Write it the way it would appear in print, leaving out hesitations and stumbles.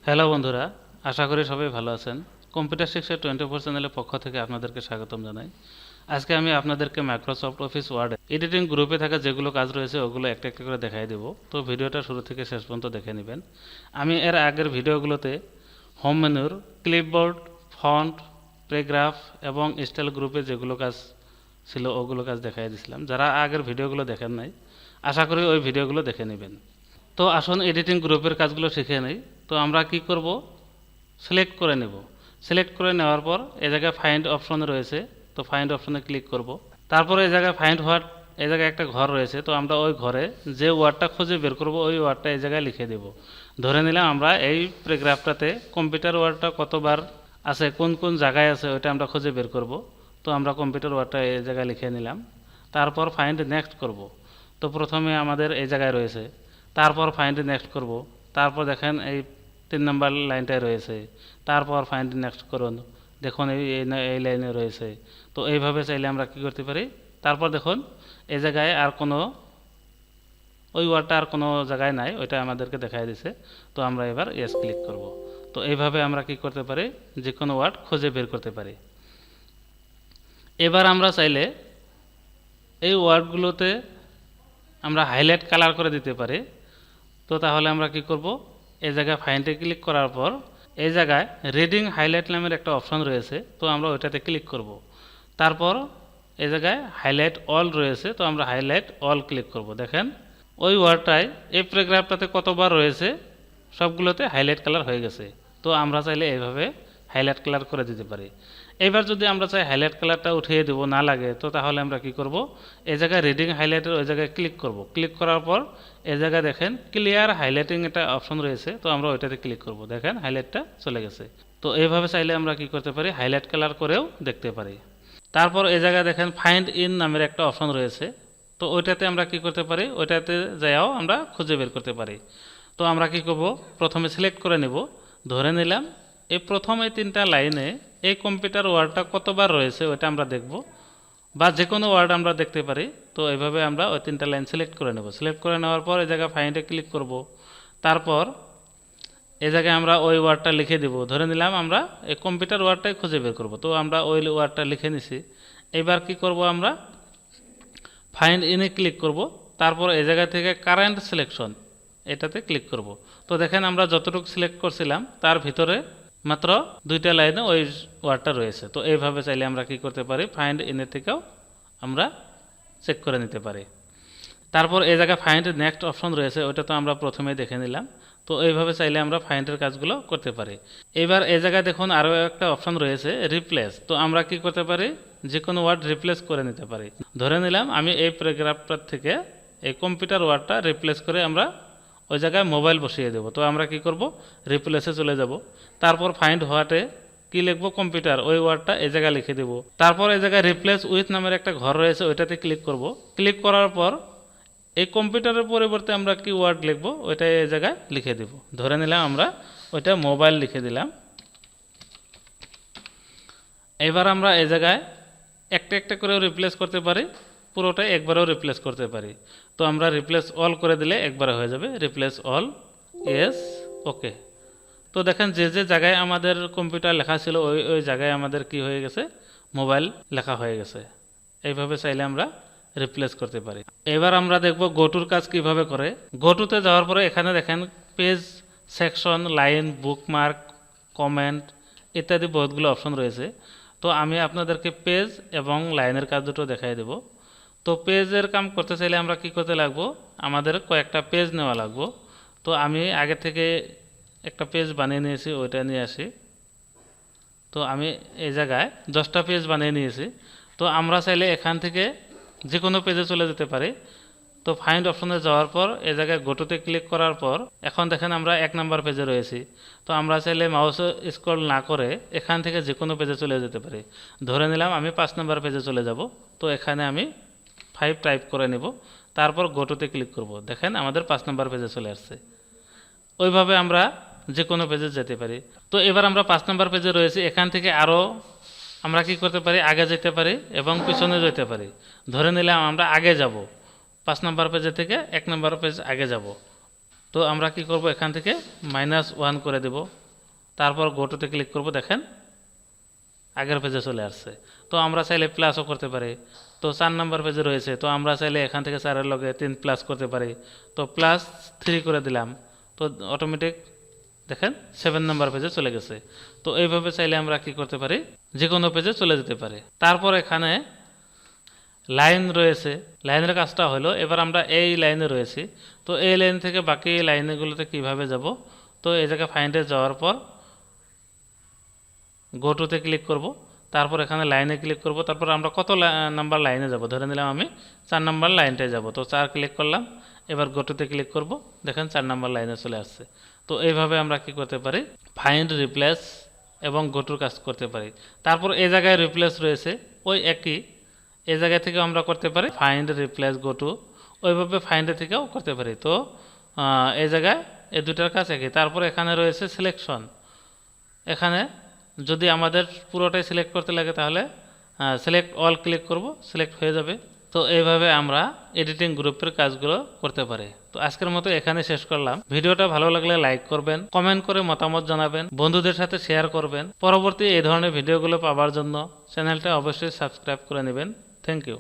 Hello বন্ধুরা, আশা করি সবাই ভালো আছেন। কম্পিউটার শিক্ষা 24 চ্যানেলের পক্ষ থেকে আপনাদেরকে স্বাগতম জানাই। আজকে আমি আপনাদেরকে মাইক্রোসফট অফিস ওয়ার্ড এডিটিং গ্রুপে থাকা যেগুলো কাজ রয়েছে ওগুলো একটা একটা করে দেখাই দেব। তো ভিডিওটা শুরু থেকে শেষ পর্যন্ত দেখে নেবেন। আমি এর আগের ভিডিওগুলোতে হোম মেনুর ক্লিপবোর্ড, ফন্ট, প্যারাগ্রাফ এবং স্টাইল গ্রুপে যেগুলো কাজ ছিল ওগুলো কাজ দেখাই দিয়েছিলাম। যারা আগের ভিডিওগুলো দেখেন নাই, আশা করি ওই ভিডিওগুলো দেখে নেবেন। তো আসুন এডিটিং গ্রুপের কাজগুলো শিখে নেই। তো আমরা কি করব, সিলেক্ট করে নেব। সিলেক্ট করে নেওয়ার পর এই জায়গায় ফাইন্ড অপশন রয়েছে, তো ফাইন্ড অপশনে ক্লিক করব। তারপরে এই জায়গায় ফাইন্ড হোয়াট, এই জায়গায় একটা ঘর রয়েছে, তো আমরা ওই ঘরে যে ওয়ার্ডটা খুঁজে বের করব ওই ওয়ার্ডটা এই জায়গায় লিখে দেব। ধরে নিলাম আমরা এই প্যারাগ্রাফটাতে কম্পিউটার ওয়ার্ডটা কতবার আছে, কোন কোন জায়গায় আছে ওইটা আমরা খুঁজে বের করব। তো আমরা কম্পিউটার ওয়ার্ডটা এই জায়গায় লিখে নিলাম। তারপর ফাইন্ড নেক্সট করব। তো প্রথমে আমাদের এই জায়গায় রয়েছে, তারপর ফাইন্ড নেক্সট করব। তারপর দেখেন এই 3 নম্বর লাইনটায় রয়েছে, তারপর ফাইন্ড নেক্সট করুন, দেখুন এই লাইনে রয়েছে। তো এইভাবে চাইলে আমরা কি করতে পারি। তারপর দেখুন এই জায়গায় আর কোনো ওই ওয়ার্ডটা আর কোনো জায়গায় নাই, ওইটা আমাদেরকে দেখাই দিছে। তো আমরা এবার ইয়েস ক্লিক করব। তো এইভাবে আমরা কি করতে পারি, যে কোনো ওয়ার্ড খুঁজে বের করতে পারি। এবার আমরা চাইলে এই ওয়ার্ডগুলোতে আমরা হাইলাইট কালার করে দিতে পারি। তো তাহলে আমরা কি করব, এই জায়গায় ফাইন্ডে ক্লিক করার পর এই জায়গায় রিডিং হাইলাইট নামের একটা অপশন রয়েছে, তো আমরা ওইটাতে ক্লিক করব। তারপর এই জায়গায় হাইলাইট অল রয়েছে, তো আমরা হাইলাইট অল ক্লিক করব। দেখেন ওই ওয়ার্ডটায় এই প্যারাগ্রাফটাতে কতবার রয়েছে সবগুলোতে হাইলাইট কালার হয়ে গেছে। তো আমরা চাইলে এইভাবে হাইলাইট কালার করে দিতে পারি। এবার যদি আমরা চাই হাইলাইট কালারটা উঠিয়ে দেবো না লাগে, তো তাহলে আমরা কি করব, এই জায়গায় রিডিং হাইলাইটের ওই জায়গায় ক্লিক করব। ক্লিক করার পর এই জায়গায় দেখেন ক্লিয়ার হাইলাইটিং একটা অপশন রয়েছে, তো আমরা ওইটাতে ক্লিক করব। দেখেন হাইলাইটটা চলে গেছে। তো এইভাবে চাইলে আমরা কি করতে পারি, হাইলাইট কালার করেও দেখতে পারি। তারপর এই জায়গায় দেখেন ফাইন্ড ইন নামের একটা অপশন রয়েছে, তো ওইটাতে আমরা কি করতে পারি, ওইটাতে যাইও আমরা খুঁজে বের করতে পারি। তো আমরা কি করব, প্রথমে সিলেক্ট করে নেব। ধরে নিলাম এই প্রথম এই 3টা লাইনে এই কম্পিউটার ওয়ার্ডটা কতবার রয়েছে ওইটা আমরা দেখব, বা যে কোনো ওয়ার্ড আমরা দেখতে পারি। তো এইভাবে আমরা ওই 3টা লাইন সিলেক্ট করে নেব। সিলেক্ট করে নেওয়ার পর এই জায়গায় ফাইন্ডে ক্লিক করব। তারপর এই জায়গায় আমরা ওই ওয়ার্ডটা লিখে দেব। ধরে নিলাম আমরা এই কম্পিউটার ওয়ার্ডটাই খুঁজে বের করব, তো আমরা ওই ওয়ার্ডটা লিখে নিছি। এবার কি করব, আমরা ফাইন্ড ইনে ক্লিক করব। তারপর এই জায়গা থেকে কারেন্ট সিলেকশন এটাতে ক্লিক করব। তো দেখেন আমরা যতটুকু সিলেক্ট করছিলাম তার ভিতরে মাত্র 2টা লাইনে ওই ওয়ার্ডটা রয়েছে। তো এইভাবে চাইলে আমরা কি করতে পারি, ফাইন্ড ইনের থেকেও আমরা চেক করে নিতে পারি। তারপর এই জায়গায় ফাইন্ড নেক্সট অপশন রয়েছে, ওইটা তো আমরা প্রথমেই দেখে নিলাম। তো এইভাবে চাইলে আমরা ফাইন্ডের কাজগুলো করতে পারি। এবার এই জায়গায় দেখুন আরও একটা অপশন রয়েছে রিপ্লেস, তো আমরা কি করতে পারি, যে কোনো ওয়ার্ড রিপ্লেস করে নিতে পারি। ধরে নিলাম আমি এই প্যারাগ্রাফটার থেকে এই কম্পিউটার ওয়ার্ডটা রিপ্লেস করে আমরা ওই জায়গায় মোবাইল বসিয়ে দেবো। তো আমরা কি করব, রিপ্লেসে চলে যাব। তারপর ফাইন্ড হোয়াটে কি লিখবো, কম্পিউটার, ওই ওয়ার্ডটা এই জায়গায় লিখে দেবো। তারপর এই জায়গায় রিপ্লেস উইথ নামের একটা ঘর রয়েছে, ওইটাতে ক্লিক করব। ক্লিক করার পর এই কম্পিউটারের পরিবর্তে আমরা কি ওয়ার্ড লিখব ওইটা এই জায়গায় লিখে দেব। ধরে নিলাম আমরা ওইটা মোবাইল লিখে দিলাম। এবার আমরা এই জায়গায় একটা একটা করেও রিপ্লেস করতে পারি, পুরোটাই একবারেও রিপ্লেস করতে পারি। তো আমরা রিপ্লেস অল করে দিলে একবারে হয়ে যাবে, রিপ্লেস অল, ইয়েস, ওকে। তো দেখেন যে যে জায়গায় আমাদের কম্পিউটার লেখা ছিল ওই ওই জায়গায় আমাদের কি হয়ে গেছে, মোবাইল লেখা হয়ে গেছে। এইভাবে চাইলে আমরা রিপ্লেস করতে পারি। এবার আমরা দেখব গোটুর কাজ কিভাবে করে। গোটুতে যাওয়ার পরে এখানে দেখেন page, section, line, bookmark, comment ইত্যাদি বহুতগুলো অপশন রয়েছে। তো আমি আপনাদেরকে পেজ এবং লাইনের কাজ দুটো দেখাই দেব। তো পেজের কাম করতে চাইলে আমরা কি করতে লাগবো, আমাদের কয়েকটা পেজ নেওয়া লাগবো। তো আমি আগে থেকে একটা পেজ বানিয়ে নিয়েছি, ওইটা নিয়ে আসি। তো আমি এই জায়গায় 10টা পেজ বানিয়ে নিয়েছি। তো আমরা চাইলে এখান থেকে যে কোনো পেজে চলে যেতে পারি। তো ফাইন্ড অপশনে যাওয়ার পর এই জায়গায় গোটোতে ক্লিক করার পর এখন দেখেন আমরা 1 নম্বর পেজে রয়েছি। তো আমরা চাইলে মাউসে স্ক্রল না করে এখান থেকে যে কোনো পেজে চলে যেতে পারি। ধরে নিলাম আমি 5 নম্বর পেজে চলে যাব। তো এখানে আমি 5 টাইপ করে নেব, তারপর গোটোতে ক্লিক করব। দেখেন আমাদের 5 নম্বর পেজে চলে আসছে। ওইভাবে আমরা যে কোনো পেজে যেতে পারি। তো এবার আমরা 5 নম্বর পেজে রয়েছি, এখান থেকে আরও আমরা কি করতে পারি, আগে যেতে পারি এবং পিছনে যেতে পারি। ধরে নিলাম আমরা আগে যাব, 5 নম্বর পেজে থেকে 1 নম্বর পেজ আগে যাব। তো আমরা কি করব, এখান থেকে -1 করে দেব, তারপর গোটোতে ক্লিক করব। দেখেন আগের পেজে চলে আসছে। তো আমরা চাইলে প্লাসও করতে পারি। তো 4 নাম্বার পেজে রয়েছে, তো আমরা চাইলে এখান থেকে 4 এর লগে 3 প্লাস করতে পারি। তো +3 করে দিলাম, তো অটোমেটিক দেখেন 7 নাম্বার পেজে চলে গেছে। তো এইভাবে চাইলে আমরা কি করতে পারি, যে কোনো পেজে চলে যেতে পারি। তারপর এখানে লাইন রয়েছে, লাইনের কাজটা হলো এবার আমরা এই লাইনে রয়েছি, তো এই লাইন থেকে বাকি লাইনগুলোতে কিভাবে যাব। তো এই জায়গায় ফাইন্ডে যাওয়ার পর গোটোতে ক্লিক করব, তারপর এখানে লাইনে ক্লিক করব, তারপর আমরা কত নাম্বার লাইনে যাব, ধরে নিলাম আমি 4 নাম্বার লাইনটায় যাব। তো 4 ক্লিক করলাম, এবার গোটোতে ক্লিক করব, দেখেন 4 নাম্বার লাইনে চলে আসছে। তো এইভাবে আমরা কি করতে পারি, ফাইন্ড, রিপ্লেস এবং গোটোর কাজ করতে পারি। তারপর এই জায়গায় রিপ্লেস রয়েছে, ওই একই এই জায়গা থেকে আমরা করতে পারি ফাইন্ড, রিপ্লেস, গোটো, ওইভাবে ফাইন্ডে থেকেও করতে পারি। তো এই জায়গায় এই দুটার কাজ একই। তারপর এখানে রয়েছে সিলেকশন, এখানে যদি আমাদের পুরোটাই সিলেক্ট করতে লাগে তাহলে সিলেক্ট অল ক্লিক করব, সিলেক্ট হয়ে যাবে। তো এইভাবে আমরা এডিটিং গ্রুপের কাজগুলো করতে পারি। তো আজকের মতো এখানে শেষ করলাম। ভিডিওটা ভালো লাগলে লাইক করবেন, কমেন্ট করে মতামত জানাবেন, বন্ধুদের সাথে শেয়ার করবেন। পরবর্তী এই ধরনের ভিডিওগুলো পাওয়ার জন্য চ্যানেলটা অবশ্যই সাবস্ক্রাইব করে নেবেন। Thank you.